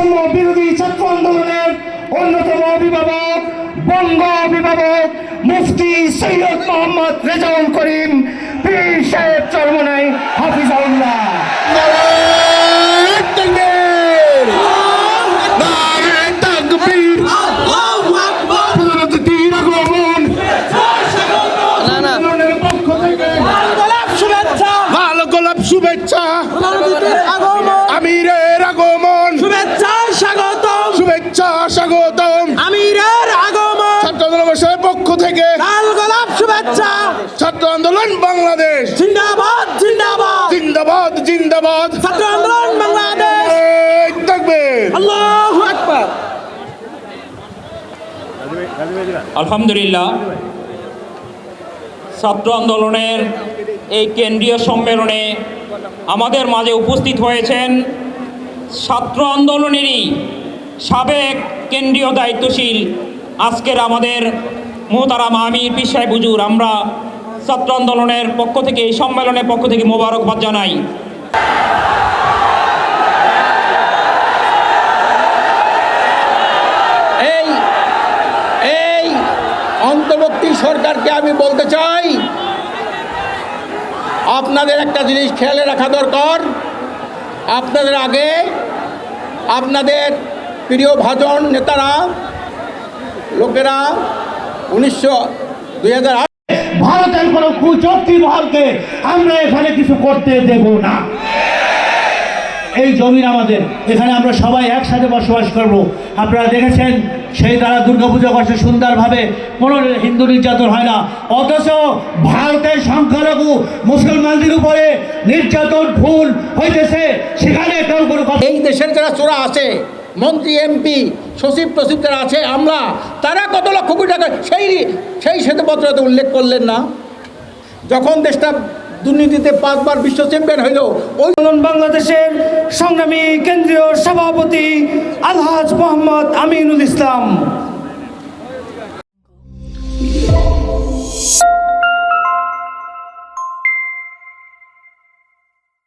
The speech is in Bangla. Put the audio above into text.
বৈষম্য বিরোধী ছাত্র আন্দোলনের অন্যতম অভিভাবক, বঙ্গ অভিভাবক মুফতি সৈয়দ মোহাম্মদ রেজাউল করিম পীর সাহেব চরমনাই হাফিজাহুল্লাহ। শুভেচ্ছা আমিরের আগমন, শুভেচ্ছা স্বাগতম, শুভেচ্ছা স্বাগতম আমিরের আগমন, ছাত্র আন্দোলনের পক্ষ থেকে লাল গোলাপ শুভেচ্ছা, ছাত্র আন্দোলন বাংলাদেশ জিন্দাবাদ জিন্দাবাদ, জিন্দাবাদ জিন্দাবাদ, ছাত্র আন্দোলন বাংলাদেশ থাকবে। আল্লাহু আকবার। আলহামদুলিল্লাহ, ছাত্র আন্দোলনের এই কেন্দ্রীয় সম্মেলনে আমাদের মাঝে উপস্থিত হয়েছেন ছাত্র আন্দোলনেরই সাবেক কেন্দ্রীয় দায়িত্বশীল আজকের আমাদের মোহতারাম আমির পীর সাহেব হুজুর। আমরা ছাত্র আন্দোলনের পক্ষ থেকে এই সম্মেলনের পক্ষ থেকে মোবারকবাদ জানাই। এই অন্তর্বর্তী সরকারকে আমি বলতে চাই, আপনাদের একটা জিনিস খেয়ালে রাখা দরকার। আপনাদের আগে আপনাদের প্রিয় ভাজন নেতারা লোকেরা 2008 ভারতের কোনো কুচক্রী মহলকে আমরা এখানে কিছু করতে দেব না। এই জমিন আমাদের, এখানে আমরা সবাই একসাথে বসবাস করব। আপনারা দেখেছেন সেই তারা দুর্গাপূজা করছে সুন্দরভাবে, কোনো হিন্দু নির্যাতন হয় না, অথচ ভারতের সংখ্যালঘু মুসলমানদের উপরে নির্যাতন ভুল হইতেছে, সেখানে কেউ কোনো কথা। এই দেশের যারা চোরা আছে, মন্ত্রী এমপি সচিব টসিব যারা আছে, আমরা তারা কত লক্ষ কোটি টাকা সেই শ্বেতপত্রতে উল্লেখ করলেন না? যখন দেশটা দুর্নীতিতে 5 বার বিশ্ব চ্যাম্পিয়ন হইল, ওই বাংলাদেশের সংগ্রামী কেন্দ্রীয় সভাপতি আলহাজ মোহাম্মদ আমিনুল ইসলাম।